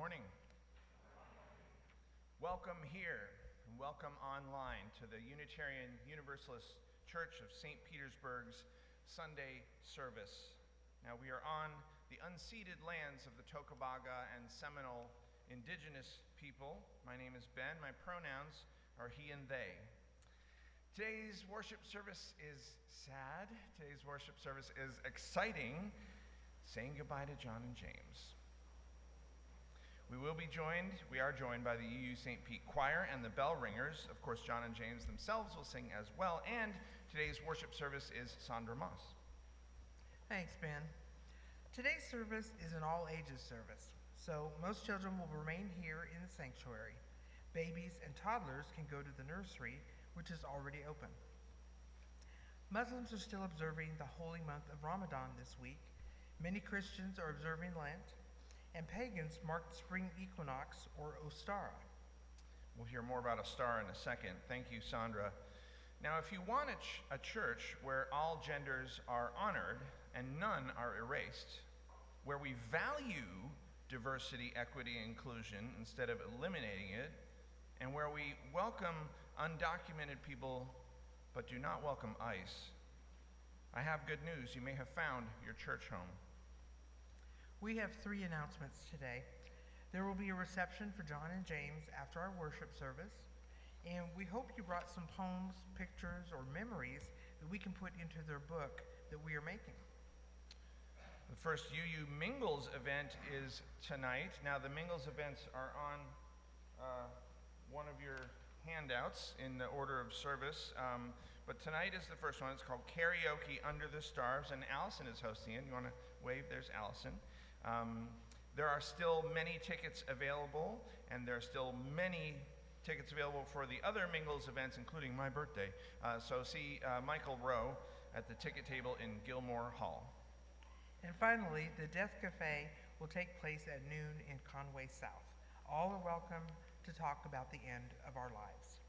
morning. Welcome here and welcome online to the Unitarian Universalist Church of St. Petersburg's Sunday service. Now we are on the unceded lands of the Tocobaga and Seminole indigenous people. My name is Ben. My pronouns are he and they. Today's worship service is sad. Today's worship service is exciting, saying goodbye to John and James. We are joined by the UU St. Pete Choir and the Bell Ringers. Of course, John and James themselves will sing as well. And today's worship service is Sandra Moss. Thanks, Ben. Today's service is an all-ages service, so most children will remain here in the sanctuary. Babies and toddlers can go to the nursery, which is already open. Muslims are still observing the holy month of Ramadan this week. Many Christians are observing Lent, and pagans mark the spring equinox, or Ostara. We'll hear more about Ostara in a second. Thank you, Sandra. Now, if you want a church where all genders are honored and none are erased, where we value diversity, equity, and inclusion instead of eliminating it, and where we welcome undocumented people but do not welcome ICE, I have good news. You may have found your church home. We have 3 announcements today. There will be a reception for John and James after our worship service, and we hope you brought some poems, pictures, or memories that we can put into their book that we are making. The first UU Mingles event is tonight. Now, the Mingles events are on one of your handouts in the order of service, but tonight is the first one. It's called Karaoke Under the Stars, and Allison is hosting it. You want to wave? There's Allison. There are still many tickets available, and there are still many tickets available for the other Mingles events, including my birthday. So see Michael Rowe at the ticket table in Gilmore Hall. And finally, the Death Cafe will take place at noon in Conway South. All are welcome to talk about the end of our lives.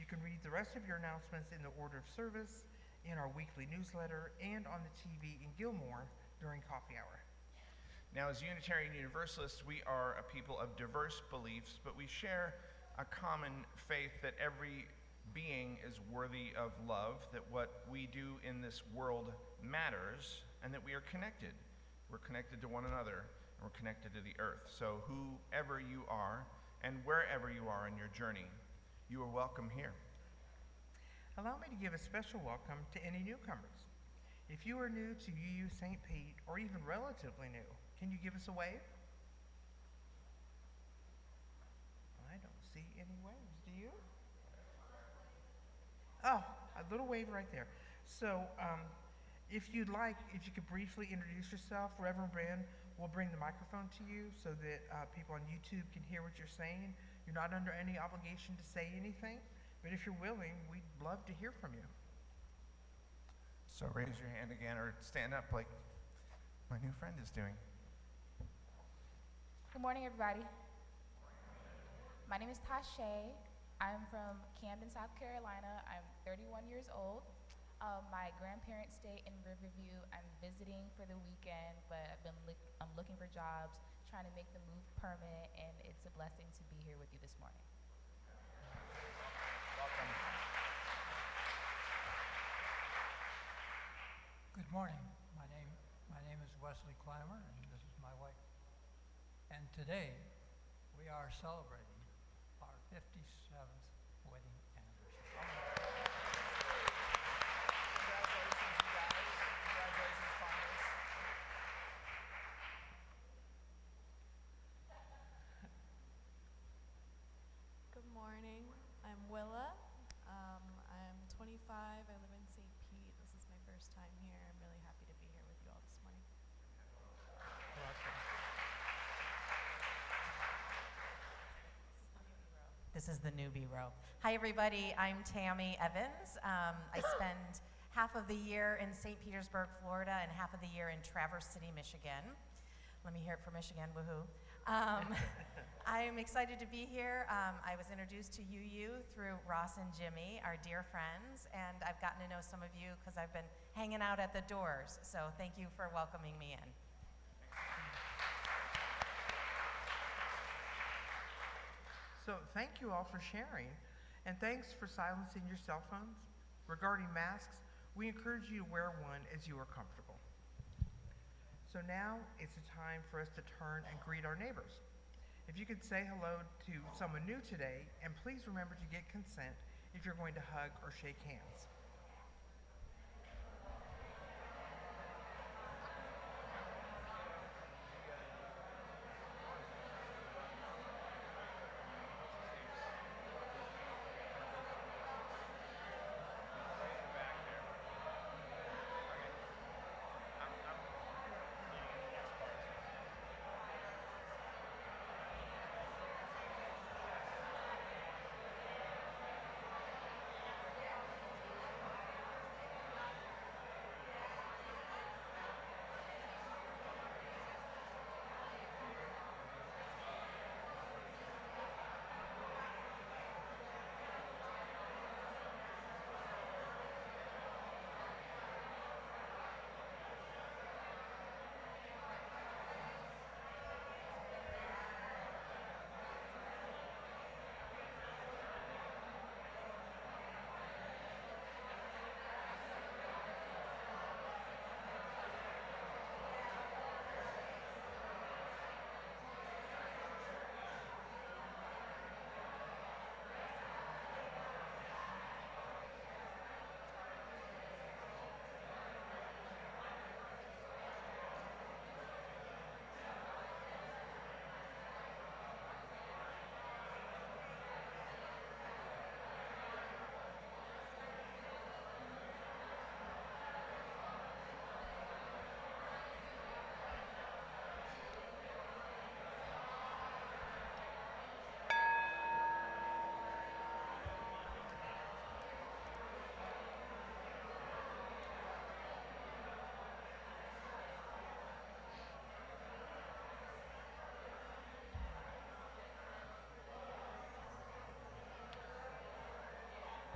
You can read the rest of your announcements in the order of service, in our weekly newsletter, and on the TV in Gilmore during coffee hour. Now, as Unitarian Universalists, we are a people of diverse beliefs, but we share a common faith that every being is worthy of love, that what we do in this world matters, and that we are connected. We're connected to one another, and we're connected to the earth. So whoever you are, and wherever you are in your journey, you are welcome here. Allow me to give a special welcome to any newcomers. If you are new to UU St. Pete, or even relatively new, can you give us a wave? I don't see any waves, do you? Oh, a little wave right there. So if you could briefly introduce yourself, Reverend Ben will bring the microphone to you so that people on YouTube can hear what you're saying. You're not under any obligation to say anything, but if you're willing, we'd love to hear from you. So raise your hand again or stand up like my new friend is doing. Good morning, everybody. My name is Tashay. I'm from Camden, South Carolina. I'm 31 years old. My grandparents stay in Riverview. I'm visiting for the weekend, but I'm looking for jobs, trying to make the move permanent, and it's a blessing to be here with you this morning. Welcome. Good morning. My name is Wesley Clymer, and this is my wife. And today, we are celebrating our 57th wedding anniversary. Congratulations, you guys. Congratulations, fathers. Good morning. I'm Willa. I'm 25. I live in St. Pete. This is my first time here. I'm really happy to be here with you all this morning. This is the newbie row. Hi, everybody. I'm Tammy Evans. I spend half of the year in St. Petersburg, Florida, and half of the year in Traverse City, Michigan. Let me hear it for Michigan, woohoo. I'm excited to be here. I was introduced to UU through Ross and Jimmy, our dear friends, and I've gotten to know some of you because I've been hanging out at the doors. So thank you for welcoming me in. So thank you all for sharing, and thanks for silencing your cell phones. Regarding masks, we encourage you to wear one as you are comfortable. So now it's the time for us to turn and greet our neighbors. If you could say hello to someone new today, and please remember to get consent if you're going to hug or shake hands.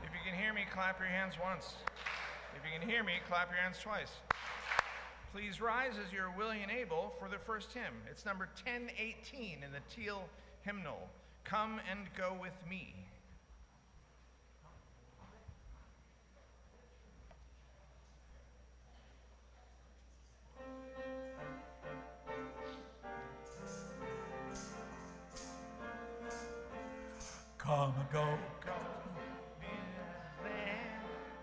If you can hear me, clap your hands once. If you can hear me, clap your hands twice. Please rise as you're willing and able for the first hymn. It's number 1018 in the Teal hymnal, Come and Go With Me. Come and go.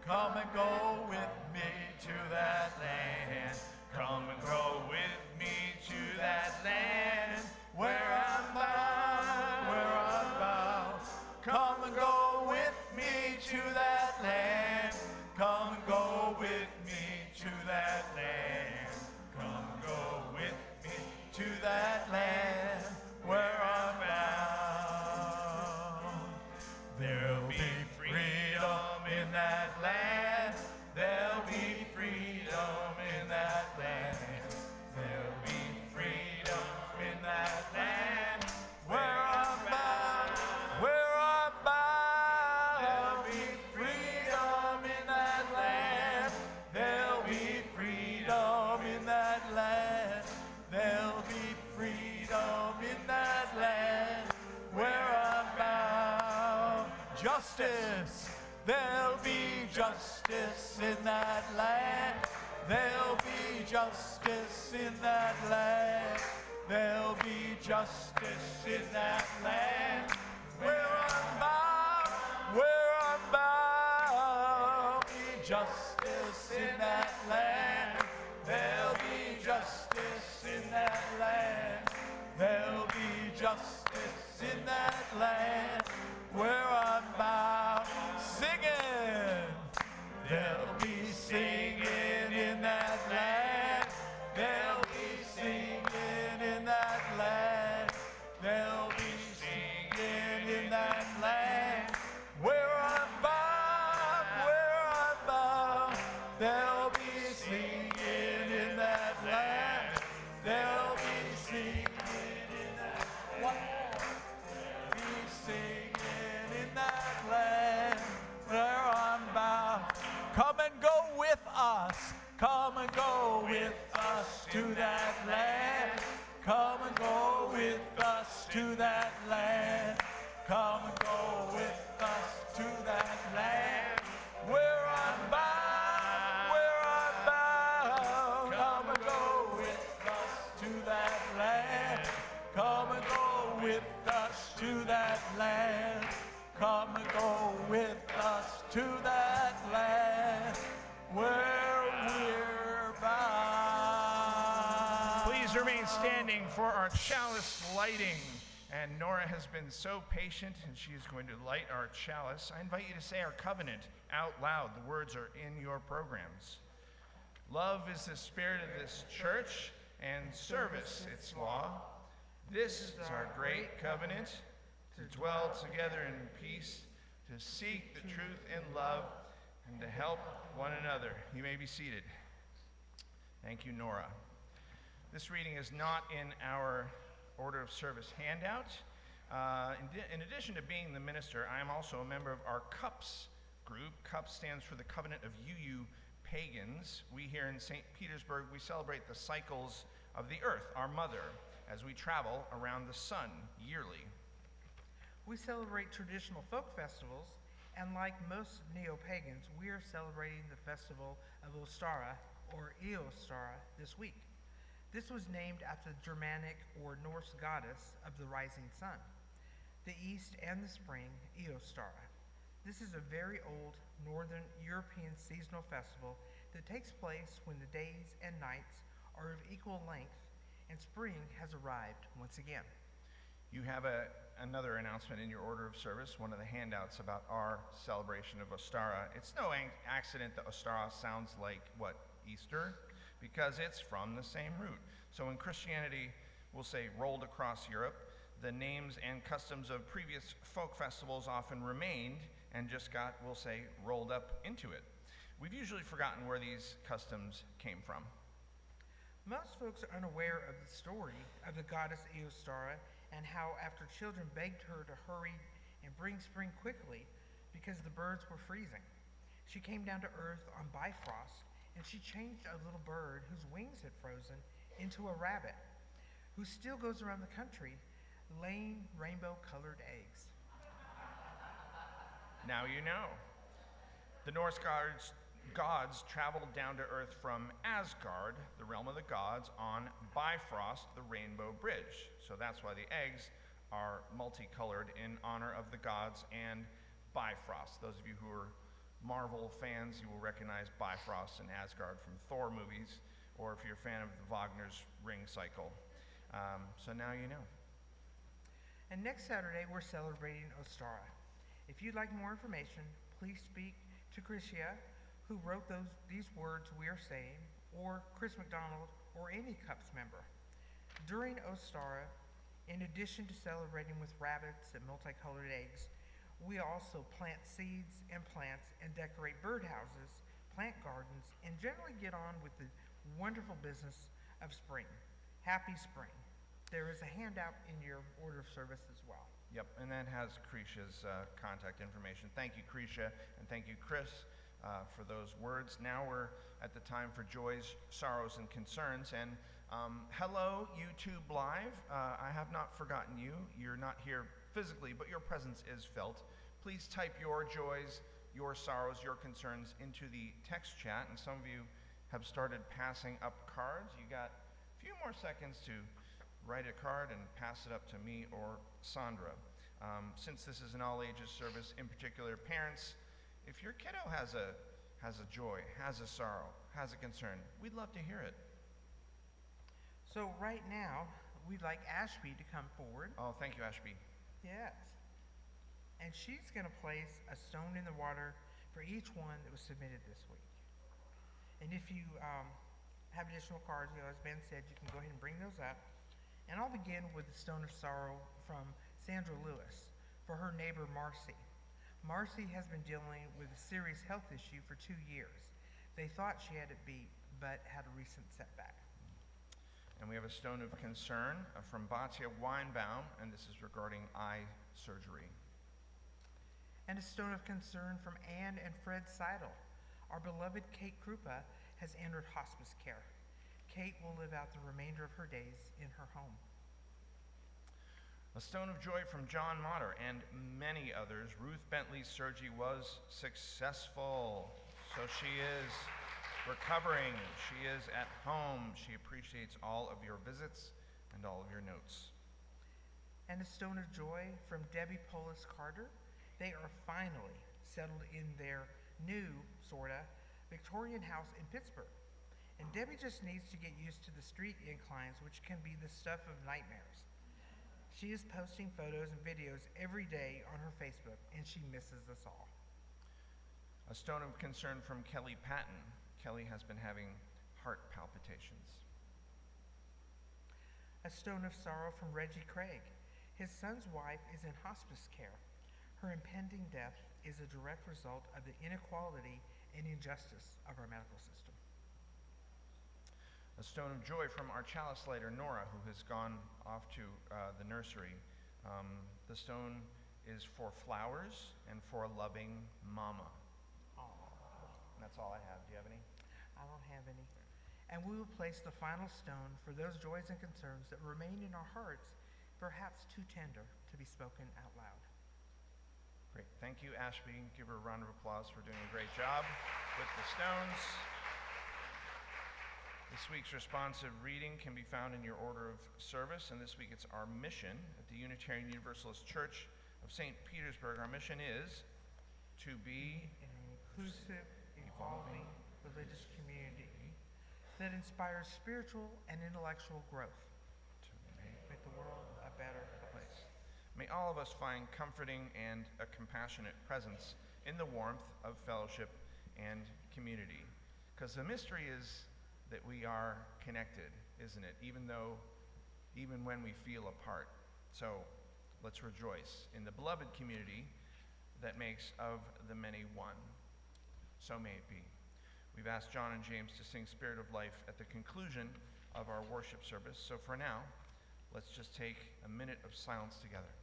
Come and go with me to that land. Come and go with me to that land where I'm bound, where I'm bound. Come and go with me to that land. Come and go with me to that land. Come and go with me to that land where I'm bound. There'll be freedom in that land. There'll be freedom in that land. There'll be freedom in that land where I'm bound, where I'm bound. There'll be freedom in that land. There'll be freedom in that land. There'll be freedom in that land where I'm bound. Justice. There'll be justice in that land. There'll be justice in that land. There'll be justice in that land where I'm bound, where I'm bound. Be justice in that land. There'll be justice in that land. There'll be justice in that land where I'm bound. Singing. There'll be singing in that land. There'll be singing in that land. There'll be singing in that land where I'm bound, where I'm bound. There'll be singing in that land. There'll be singing in that land. Be singing in that land where I'm bound. Come and go with us. Come and go with us to that land. Come and go with us to that land. Come and go with us to that land where I'm bound, where I'm bound. Come and go with us to that land. Come and go with us to that land. Come and go with us to that land where we're bound. Please remain standing for our chalice lighting. And Nora has been so patient, and she is going to light our chalice. I invite you to say our covenant out loud. The words are in your programs. Love is the spirit of this church, and service its law. This is our great covenant, to dwell together in peace, to seek the truth in love, and to help one another. You may be seated. Thank you, Nora. This reading is not in our order of service handout. In addition to being the minister, I am also a member of our CUPS group. CUPS stands for the Covenant of UU Pagans. We here in St. Petersburg, we celebrate the cycles of the earth, our mother, as we travel around the sun yearly. We celebrate traditional folk festivals, and like most neo-pagans, we are celebrating the festival of Ostara, or Eostara, this week. This was named after the Germanic or Norse goddess of the rising sun, the east and the spring, Eostara. This is a very old Northern European seasonal festival that takes place when the days and nights are of equal length and spring has arrived once again. You have another announcement in your order of service, one of the handouts about our celebration of Ostara. It's no accident that Ostara sounds like, what, Easter? Because it's from the same root. So in Christianity, we'll say rolled across Europe, the names and customs of previous folk festivals often remained and just got, we'll say, rolled up into it. We've usually forgotten where these customs came from. Most folks are unaware of the story of the goddess Eostara and how after children begged her to hurry and bring spring quickly because the birds were freezing, she came down to earth on Bifrost, and she changed a little bird whose wings had frozen into a rabbit who still goes around the country laying rainbow-colored eggs. Now you know. The Norse gods traveled down to earth from Asgard, the realm of the gods, on Bifrost, the rainbow bridge. So that's why the eggs are multicolored in honor of the gods and Bifrost. Those of you who are Marvel fans, you will recognize Bifrost and Asgard from Thor movies, or if you're a fan of the Wagner's Ring Cycle. So now you know. And next Saturday, we're celebrating Ostara. If you'd like more information, please speak to Chrisia, who wrote these words we are saying, or Chris McDonald, or any CUPS member. During Ostara, in addition to celebrating with rabbits and multicolored eggs, we also plant seeds and plants and decorate birdhouses, plant gardens, and generally get on with the wonderful business of spring. Happy spring. There is a handout in your order of service as well. Yep, and that has Krisha's contact information. Thank you, Krisha, and thank you, Chris, for those words. Now we're at the time for joys, sorrows, and concerns. And hello, YouTube Live. I have not forgotten you. You're not here physically, but your presence is felt. Please type your joys, your sorrows, your concerns into the text chat. And some of you have started passing up cards. You got a few more seconds to write a card and pass it up to me or Sandra. Since this is an all-ages service, in particular parents, if your kiddo has a joy, has a sorrow, has a concern, we'd love to hear it. So right now, we'd like Ashby to come forward. Oh, thank you, Ashby. Yes. And she's going to place a stone in the water for each one that was submitted this week. And if you have additional cards, as Ben said, you can go ahead and bring those up. And I'll begin with the Stone of Sorrow from Sandra Lewis for her neighbor Marcy. Marcy has been dealing with a serious health issue for 2 years. They thought she had it beat, but had a recent setback. And we have a stone of concern from Batia Weinbaum, and this is regarding eye surgery. And a stone of concern from Anne and Fred Seidel. Our beloved Kate Krupa has entered hospice care. Kate will live out the remainder of her days in her home. A stone of joy from John Motter and many others. Ruth Bentley's surgery was successful. So she is recovering. She is at home. She appreciates all of your visits and all of your notes. And a stone of joy from Debbie Polis Carter. They are finally settled in their new, sorta, Victorian house in Pittsburgh. And Debbie just needs to get used to the street inclines, which can be the stuff of nightmares. She is posting photos and videos every day on her Facebook, and she misses us all. A stone of concern from Kelly Patton. Kelly has been having heart palpitations. A stone of sorrow from Reggie Craig. His son's wife is in hospice care. Her impending death is a direct result of the inequality and injustice of our medical system. A stone of joy from our chalice lighter, Nora, who has gone off to the nursery. The stone is for flowers and for a loving mama. And that's all I have. Do you have any? I don't have any. And we will place the final stone for those joys and concerns that remain in our hearts, perhaps too tender to be spoken out loud. Great. Thank you, Ashby. Give her a round of applause for doing a great job with the stones. This week's responsive reading can be found in your order of service, and this week it's our mission at the Unitarian Universalist Church of St. Petersburg. Our mission is to be An inclusive, evolving religious community that inspires spiritual and intellectual growth. to make Make the world a better place. place. May all of us find comforting and a compassionate presence in the warmth of fellowship and community. Because the mystery is that we are connected, isn't it? Even when we feel apart. So let's rejoice in the beloved community that makes of the many one. So may it be. We've asked John and James to sing Spirit of Life at the conclusion of our worship service. So for now, let's just take a minute of silence together.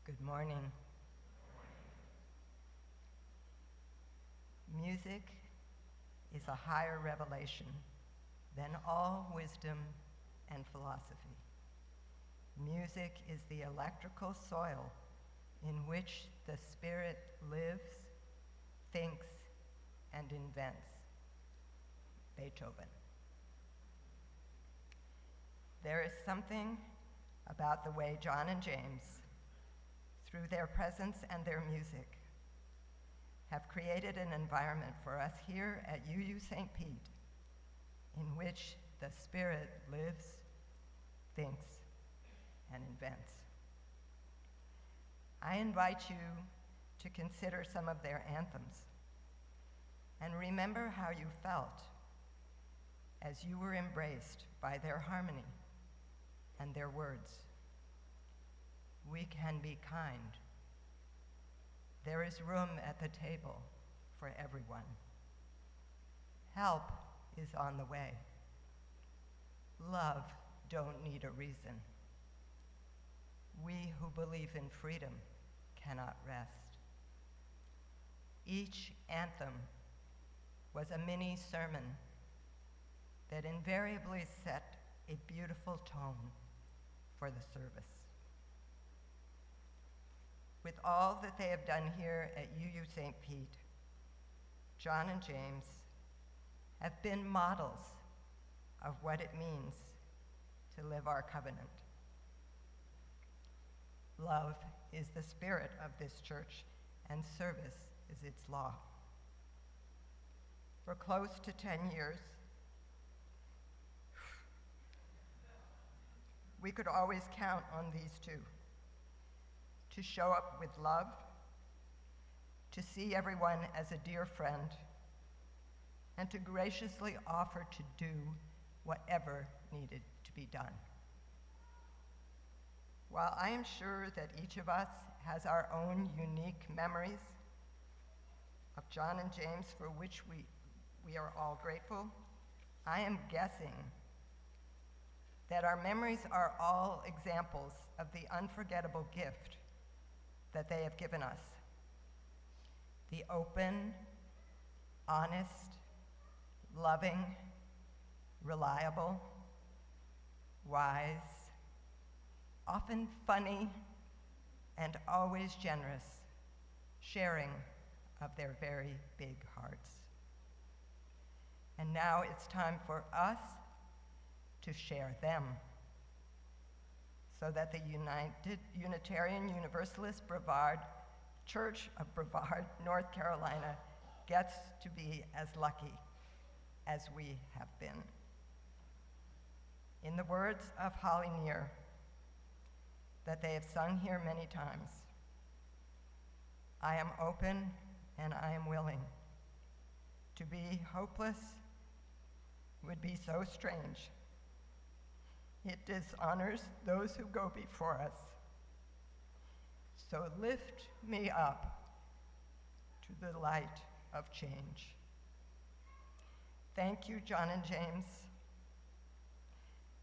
Good morning. Music is a higher revelation than all wisdom and philosophy. Music is the electrical soil in which the spirit lives, thinks, and invents. Beethoven. There is something about the way John and James, through their presence and their music, have created an environment for us here at UU St. Pete in which the Spirit lives, thinks, and invents. I invite you to consider some of their anthems and remember how you felt as you were embraced by their harmony and their words. we can be kind. There is room at the table for everyone. Help is on the way. Love don't need a reason. We who believe in freedom cannot rest. Each anthem was a mini sermon that invariably set a beautiful tone for the service. With all that they have done here at UU St. Pete, John and James have been models of what it means to live our covenant. Love is the spirit of this church, and service is its law. For close to 10 years, we could always count on these two to show up with love, to see everyone as a dear friend, and to graciously offer to do whatever needed to be done. While I am sure that each of us has our own unique memories of John and James for which we are all grateful, I am guessing that our memories are all examples of the unforgettable gift that they have given us. The open, honest, loving, reliable, wise, often funny, and always generous sharing of their very big hearts. And now it's time for us to share them so that the Unitarian Universalist Brevard Church of Brevard, North Carolina, gets to be as lucky as we have been. In the words of Holly Near, that they have sung here many times, I am open and I am willing. To be hopeless would be so strange. It dishonors those who go before us. So lift me up to the light of change. Thank you, John and James.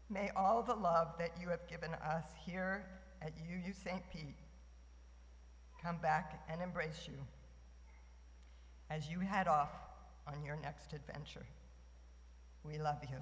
May all the love that you have given us here at UU St. Pete come back and embrace you as you head off on your next adventure. We love you.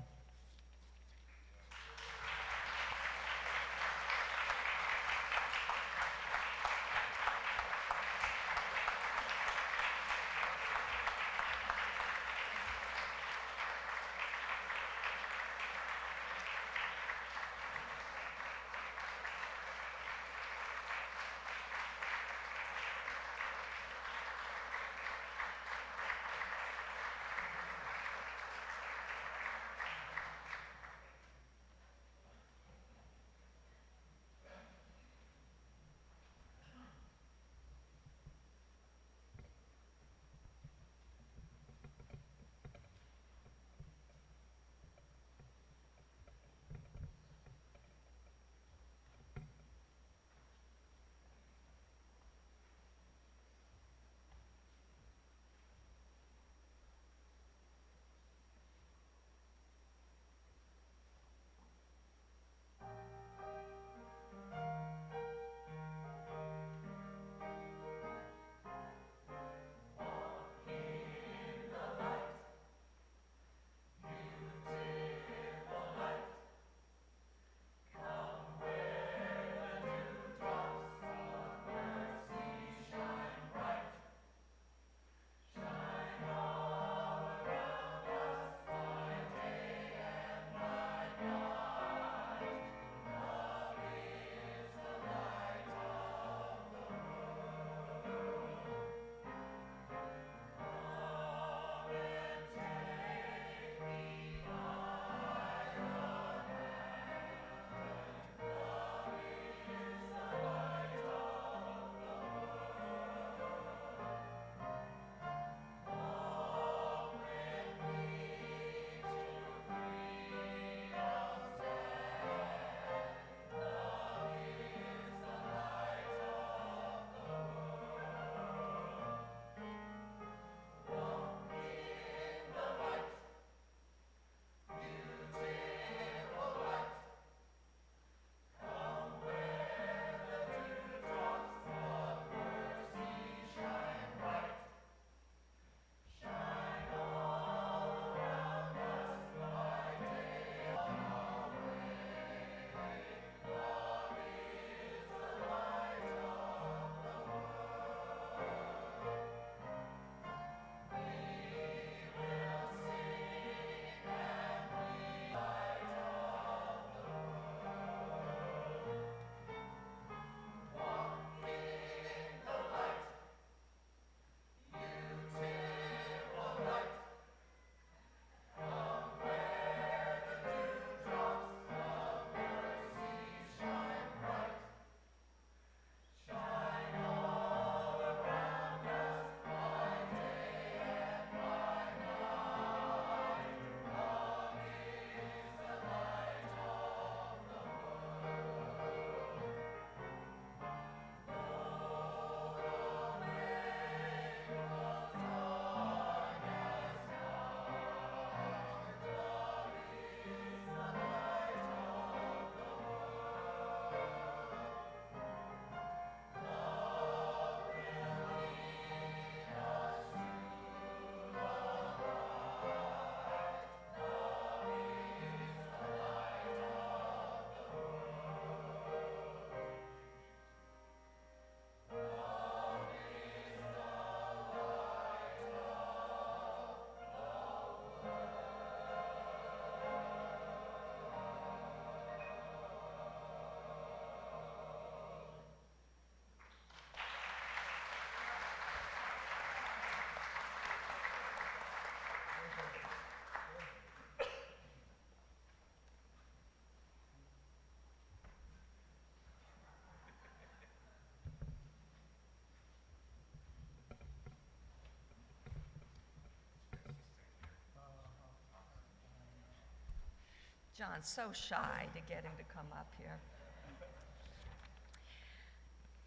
John's so shy to get him to come up here.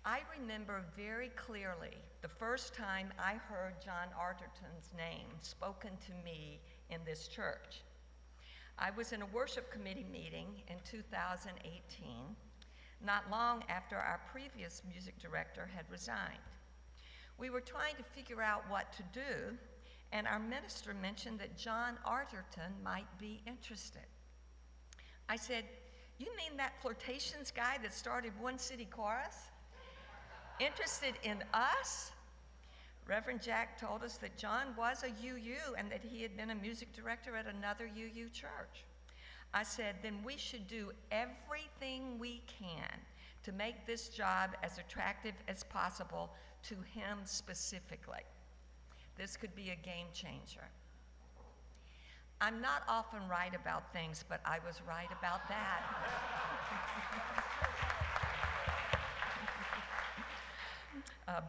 I remember very clearly the first time I heard John Arterton's name spoken to me in this church. I was in a worship committee meeting in 2018, not long after our previous music director had resigned. We were trying to figure out what to do, and our minister mentioned that John Arterton might be interested. I said, "You mean that flirtations guy that started One City Chorus? Interested in us?" Reverend Jack told us that John was a UU and that he had been a music director at another UU church. I said, "Then we should do everything we can to make this job as attractive as possible to him specifically. This could be a game changer." I'm not often right about things, but I was right about that.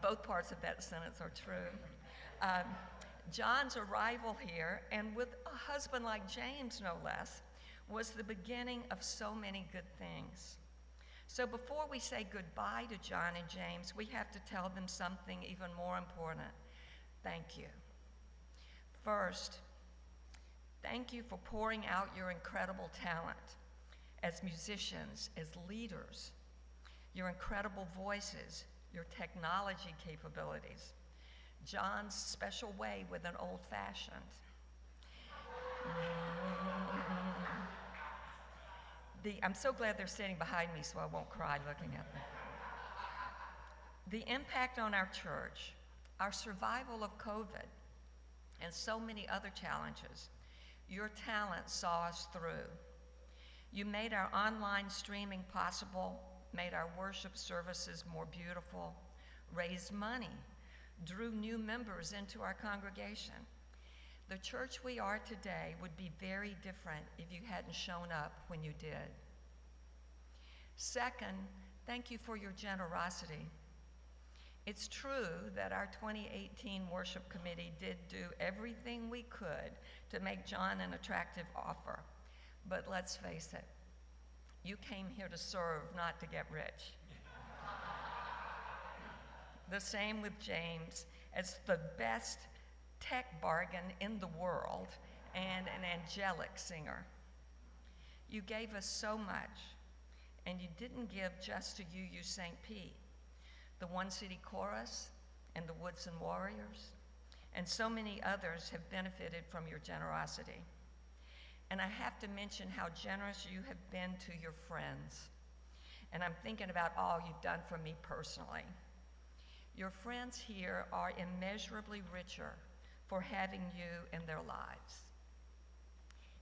Both parts of that sentence are true. John's arrival here, and with a husband like James, no less, was the beginning of so many good things. So before we say goodbye to John and James, we have to tell them something even more important. Thank you. First, thank you for pouring out your incredible talent as musicians, as leaders, your incredible voices, your technology capabilities, John's special way with an old-fashioned. I'm so glad they're sitting behind me so I won't cry looking at them. The impact on our church, our survival of COVID, and so many other challenges, your talent saw us through. You made our online streaming possible, made our worship services more beautiful, raised money, drew new members into our congregation. The church we are today would be very different if you hadn't shown up when you did. Second, thank you for your generosity. It's true that our 2018 worship committee did do everything we could to make John an attractive offer, but let's face it, you came here to serve, not to get rich. The same with James, as the best tech bargain in the world and an angelic singer. You gave us so much, and you didn't give just to UU St. Pete, the One City Chorus and the Woodson Warriors, and so many others have benefited from your generosity. And I have to mention how generous you have been to your friends. And I'm thinking about all you've done for me personally. Your friends here are immeasurably richer for having you in their lives.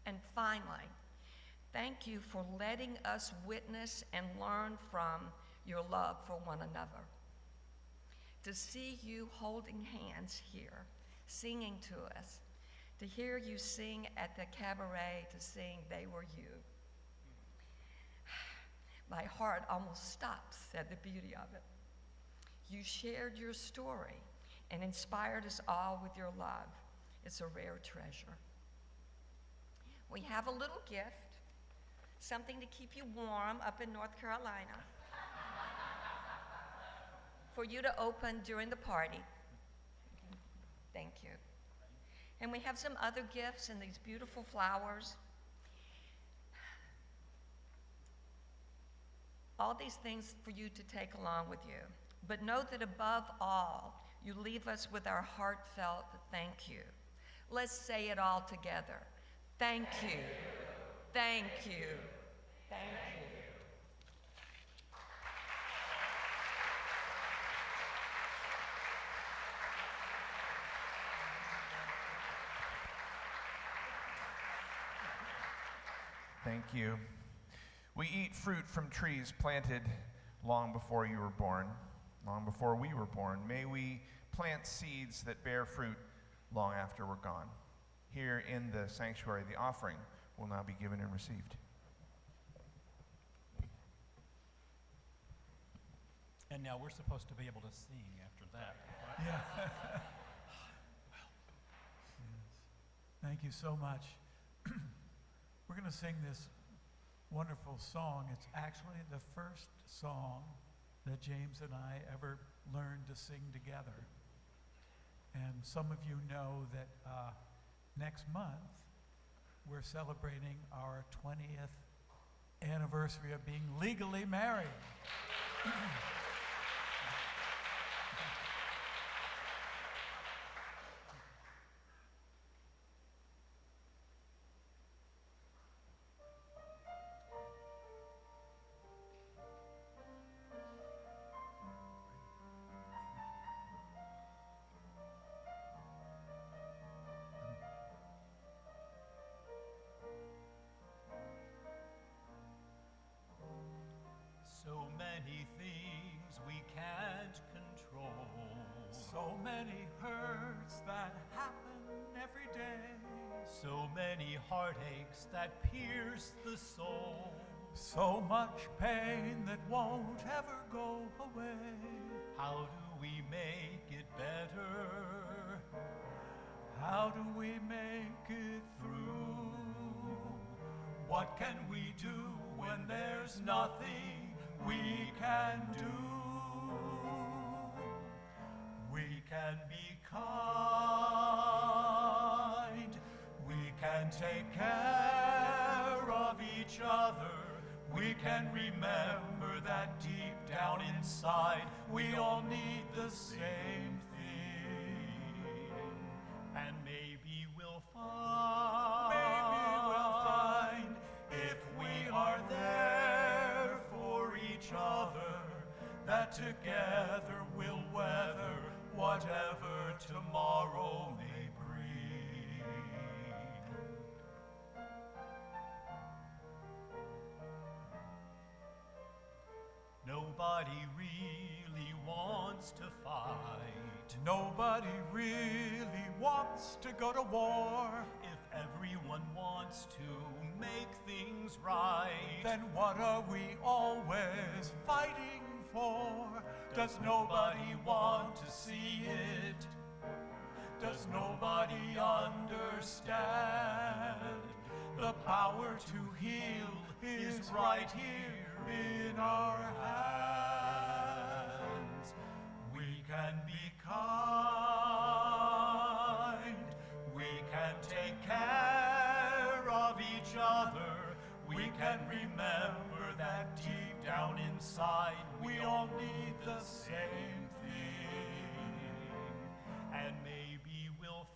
And finally, thank you for letting us witness and learn from your love for one another. To see you holding hands here, singing to us, to hear you sing at the cabaret, to sing They Were You. My heart almost stops at the beauty of it. You shared your story and inspired us all with your love. It's a rare treasure. We have a little gift, something to keep you warm up in North Carolina, for you to open during the party. Thank you. And we have some other gifts and these beautiful flowers. All these things for you to take along with you. But know that above all, you leave us with our heartfelt thank you. Let's say it all together. Thank you. Thank you. Thank you. Thank you. We eat fruit from trees planted long before you were born, long before we were born. May we plant seeds that bear fruit long after we're gone. Here in the sanctuary, the offering will now be given and received. And now we're supposed to be able to sing after that. Right? Yeah. Yes. Thank you so much. We're going to sing this wonderful song. It's actually the first song that James and I ever learned to sing together. And some of you know that next month we're celebrating our 20th anniversary of being legally married. So many things we can't control. So many hurts that happen every day. So many heartaches that pierce the soul. So much pain that won't ever go away. How do we make it better? How do we make it through? What can we do when there's nothing we can do? We can be kind. We can take care of each other. We can remember that deep down inside we all need the same thing. And maybe we'll find if we are there for each other, that together we'll weather whatever tomorrow may bring. Nobody really wants to fight. Nobody really wants to go to war. If everyone wants to make things right, Then what are we always fighting for? Does nobody want to see it? Does nobody understand? The power to heal is right here in our hands. We can be kind. We can take care of each other. We can remember that deep down inside we all need the same thing. and maybe we'll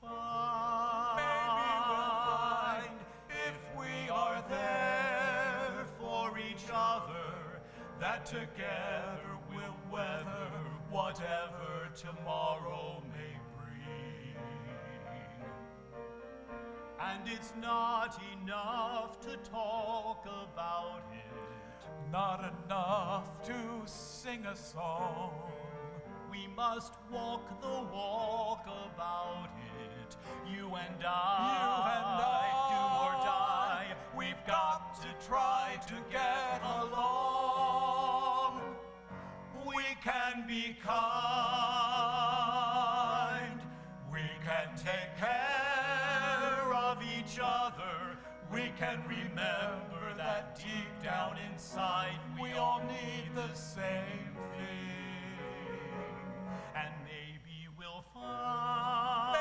Find if we are there for each other, that together we'll weather whatever tomorrow may bring. And it's not enough to talk about it. Not enough to sing a song. We must walk the walk about it. You and I, do or die. We've got to try to get along. We can be kind. We can take care of each other. We can remember that deep down inside we all need the same thing. And maybe we'll find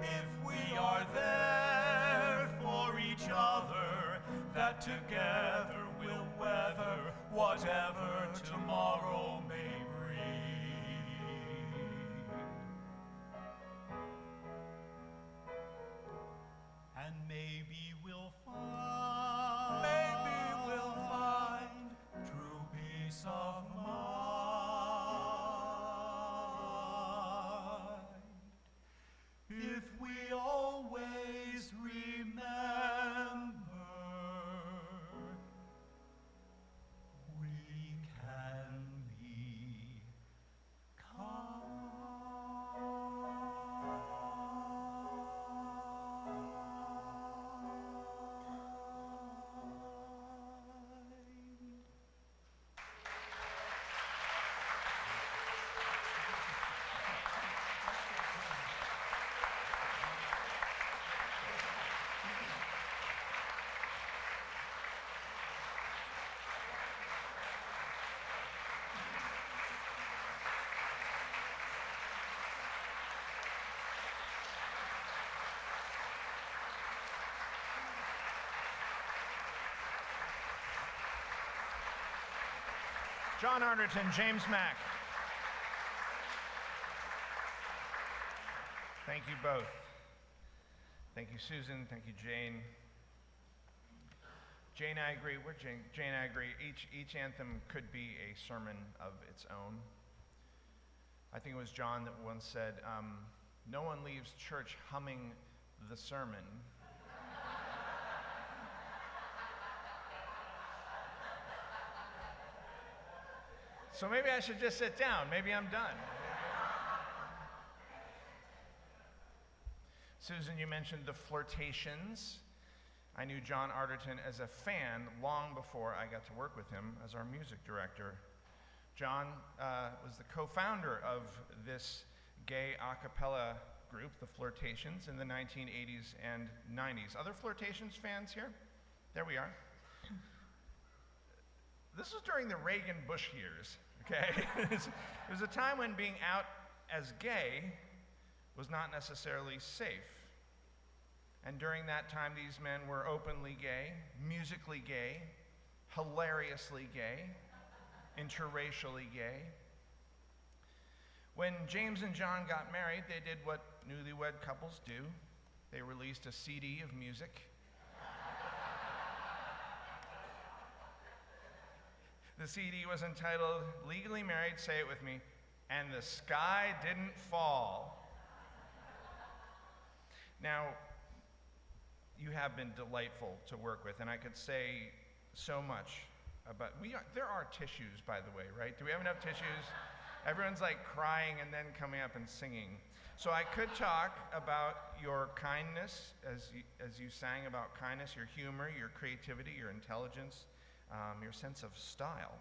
if we are there for each other, that together we'll weather whatever tomorrow may bring. And maybe we'll find true peace of mind if we always remember we can be kind. John Arterton, James Mack. Thank you both. Thank you, Susan. Thank you, Jane. Jane, I agree. Jane, I agree. Each anthem could be a sermon of its own. I think it was John that once said, no one leaves church humming the sermon. So maybe I should just sit down. Maybe I'm done. Susan, you mentioned the Flirtations. I knew John Arterton as a fan long before I got to work with him as our music director. John was the co-founder of this gay a cappella group, the Flirtations, in the 1980s and 90s. Other Flirtations fans here? There we are. This was during the Reagan-Bush years, okay? It was a time when being out as gay was not necessarily safe. And during that time, these men were openly gay, musically gay, hilariously gay, interracially gay. When James and John got married, they did what newlywed couples do. They released a CD of music. The CD was entitled Legally Married, say it with me, and the Sky Didn't Fall. Now, you have been delightful to work with, and I could say so much about, there are tissues, by the way, right? Do we have enough tissues? Everyone's like crying and then coming up and singing. So I could talk about your kindness, as you sang about kindness, your humor, your creativity, your intelligence, your sense of style.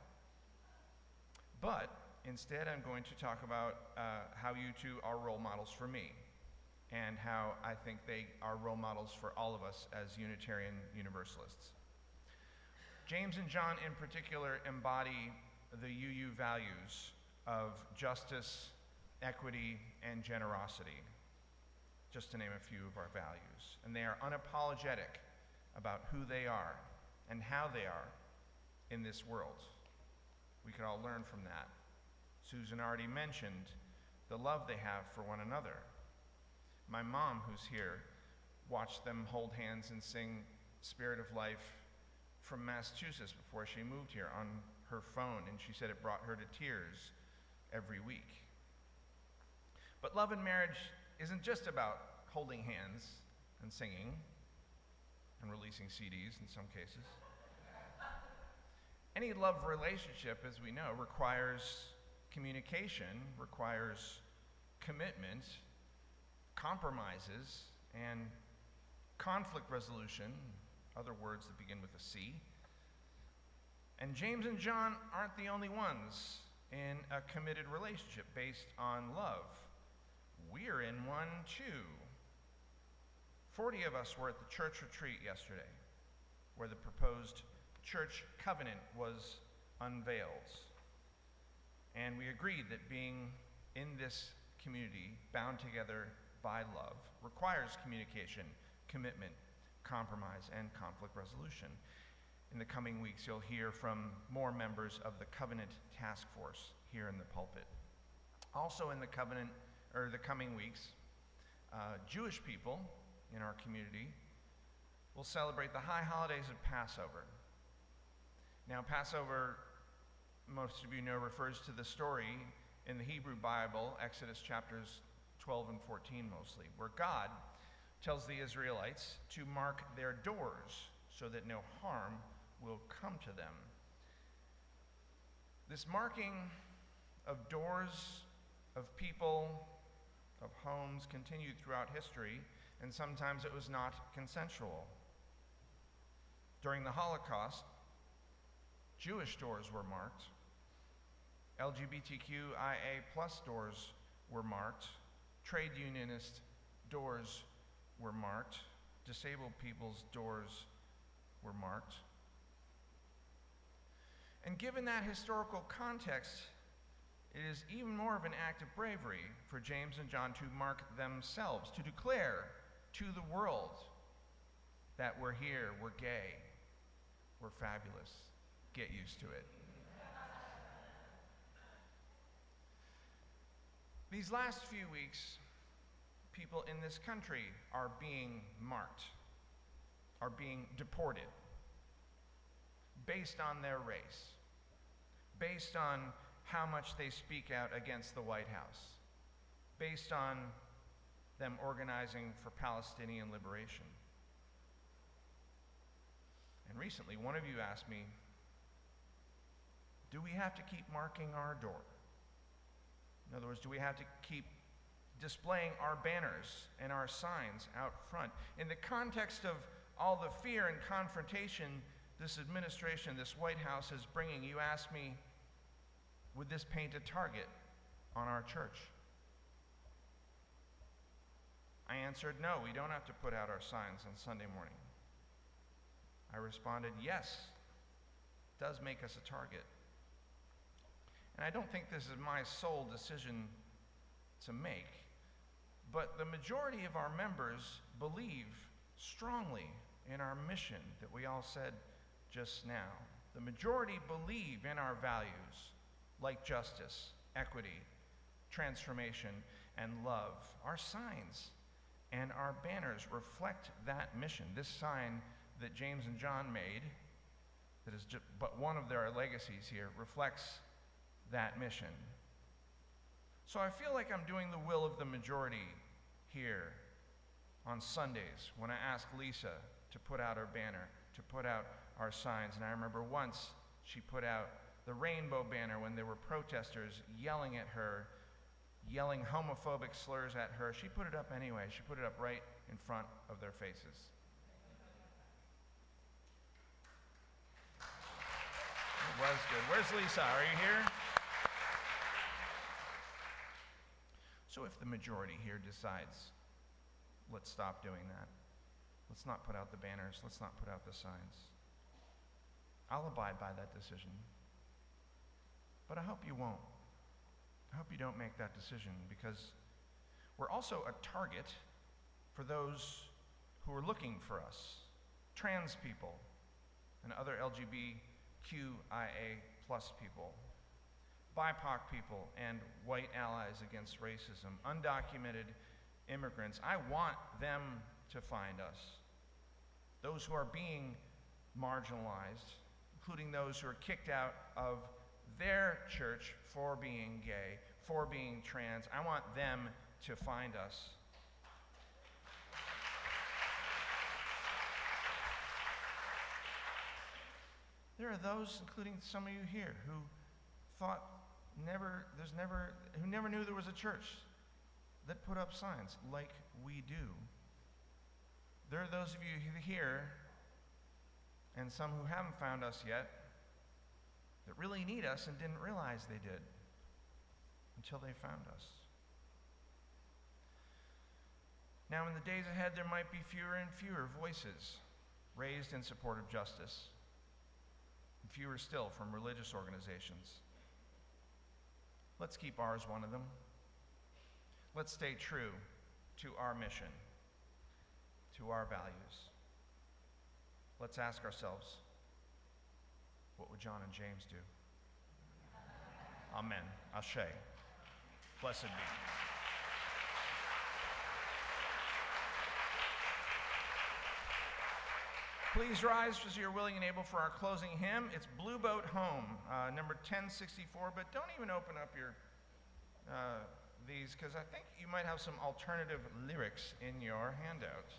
But instead, I'm going to talk about how you two are role models for me, and how I think they are role models for all of us as Unitarian Universalists. James and John in particular embody the UU values of justice, equity, and generosity, just to name a few of our values. And they are unapologetic about who they are and how they are in this world. We can all learn from that. Susan already mentioned the love they have for one another. My mom, who's here, watched them hold hands and sing Spirit of Life from Massachusetts before she moved here on her phone, and she said it brought her to tears every week. But love and marriage isn't just about holding hands and singing and releasing CDs in some cases. Any love relationship, as we know, requires communication, requires commitment, compromises, and conflict resolution, other words that begin with a C. And James and John aren't the only ones in a committed relationship based on love. We're in one too. 40 of us were at the church retreat yesterday, where the proposed church covenant was unveiled. And we agreed that being in this community, bound together by love, requires communication, commitment, compromise, and conflict resolution. In the coming weeks, you'll hear from more members of the Covenant Task Force here in the pulpit. Also in the coming weeks, Jewish people in our community will celebrate the high holidays of Passover. Now, Passover, most of you know, refers to the story in the Hebrew Bible, Exodus chapters 12 and 14 mostly, where God tells the Israelites to mark their doors so that no harm will come to them. This marking of doors, of people, of homes continued throughout history, and sometimes it was not consensual. During the Holocaust, Jewish doors were marked. LGBTQIA+ doors were marked. Trade unionist doors were marked. Disabled people's doors were marked. And given that historical context, it is even more of an act of bravery for James and John to mark themselves, to declare to the world that we're here, we're gay, we're fabulous. Get used to it. These last few weeks, people in this country are being marked, are being deported based on their race, based on how much they speak out against the White House, based on them organizing for Palestinian liberation. And recently, one of you asked me, do we have to keep marking our door? In other words, do we have to keep displaying our banners and our signs out front? In the context of all the fear and confrontation this administration, this White House is bringing, you asked me, would this paint a target on our church? I answered, no, we don't have to put out our signs on Sunday morning. I responded, yes, it does make us a target. And I don't think this is my sole decision to make, but the majority of our members believe strongly in our mission that we all said just now. The majority believe in our values like justice, equity, transformation, and love. Our signs and our banners reflect that mission. This sign that James and John made, that is but one of their legacies here, reflects that mission. So I feel like I'm doing the will of the majority here on Sundays when I ask Lisa to put out her banner, to put out our signs. And I remember once she put out the rainbow banner when there were protesters yelling at her, yelling homophobic slurs at her. She put it up anyway. She put it up right in front of their faces. It was good. Where's Lisa? Are you here? So if the majority here decides, let's stop doing that. Let's not put out the banners. Let's not put out the signs. I'll abide by that decision. But I hope you won't. I hope you don't make that decision, because we're also a target for those who are looking for us. Trans people and other LGBTQIA+ people. BIPOC people and white allies against racism, undocumented immigrants. I want them to find us. Those who are being marginalized, including those who are kicked out of their church for being gay, for being trans. I want them to find us. There are those, including some of you here, who thought who never knew there was a church that put up signs like we do. There are those of you here, and some who haven't found us yet, that really need us and didn't realize they did until they found us. Now, in the days ahead, there might be fewer and fewer voices raised in support of justice, and fewer still from religious organizations. Let's keep ours one of them. Let's stay true to our mission, to our values. Let's ask ourselves, what would John and James do? Amen. Ashe. Blessed be. Please rise as you're willing and able for our closing hymn. It's Blue Boat Home, number 1064, but don't even open up your these, because I think you might have some alternative lyrics in your handout.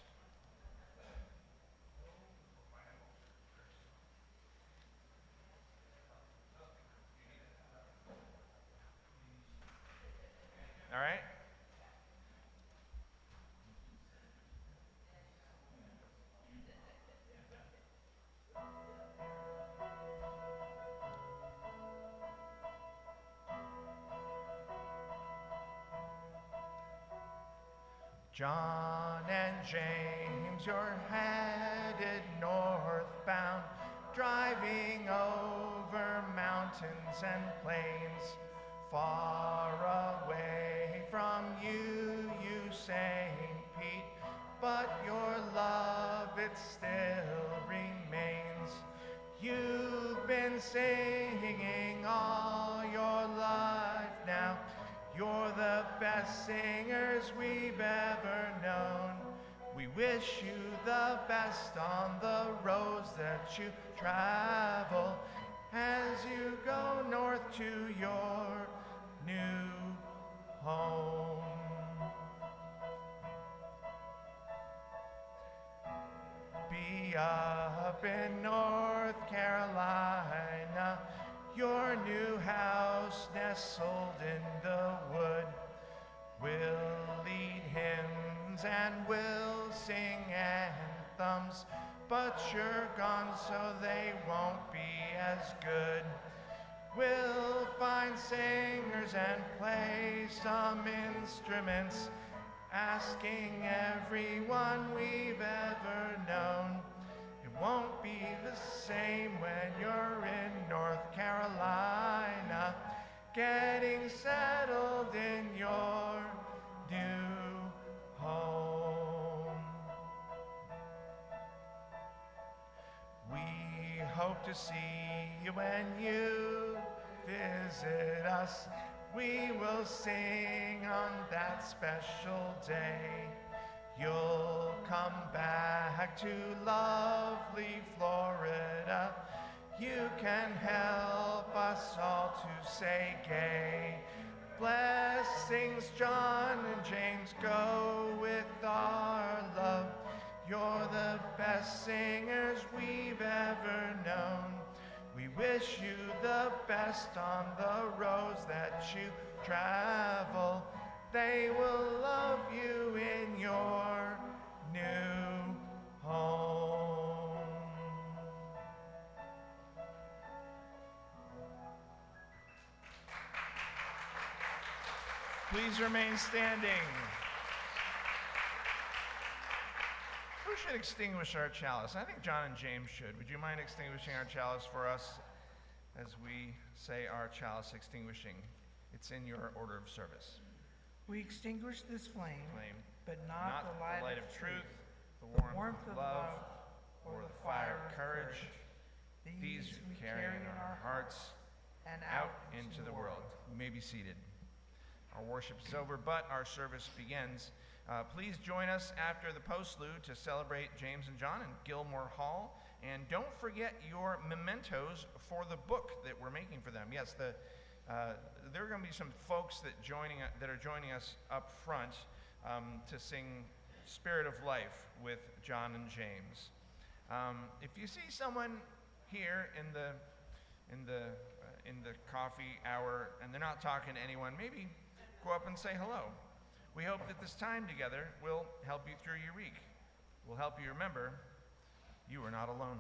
All right? John and James, you're headed northbound, driving over mountains and plains. Far away from you, St. Pete, but your love, it still remains. You've been singing all your life now. You're the best singers we've ever known. We wish you the best on the roads that you travel as you go north to your new home. Be up in North Carolina, your new house nestled in the wood. We'll lead hymns and we'll sing anthems, but you're gone so they won't be as good. We'll find singers and play some instruments, asking everyone we've ever known. It won't be the same when you're in North Carolina, getting settled in your new home. We hope to see you when you visit us. We will sing on that special day. You'll come back to lovely Florida. You can help us all to say gay. Blessings, John and James, go with our love. You're the best singers we've ever known. We wish you the best on the roads that you travel. They will love you in your new home. Please remain standing. Who should extinguish our chalice? I think John and James should. Would you mind extinguishing our chalice for us as we say our chalice extinguishing? It's in your order of service. We extinguish this flame, Flame, but not the light of truth, the the warmth of love, or the fire of courage. These we carry in our hearts and out into the world. You may be seated. Our worship is over, but our service begins. Please join us after the postlude to celebrate James and John in Gilmore Hall. And don't forget your mementos for the book that we're making for them. Yes, there are going to be some folks that are joining us up front to sing Spirit of Life with John and James. If you see someone here in the coffee hour and they're not talking to anyone, maybe go up and say hello. We hope that this time together will help you through your week. Will help you remember you are not alone.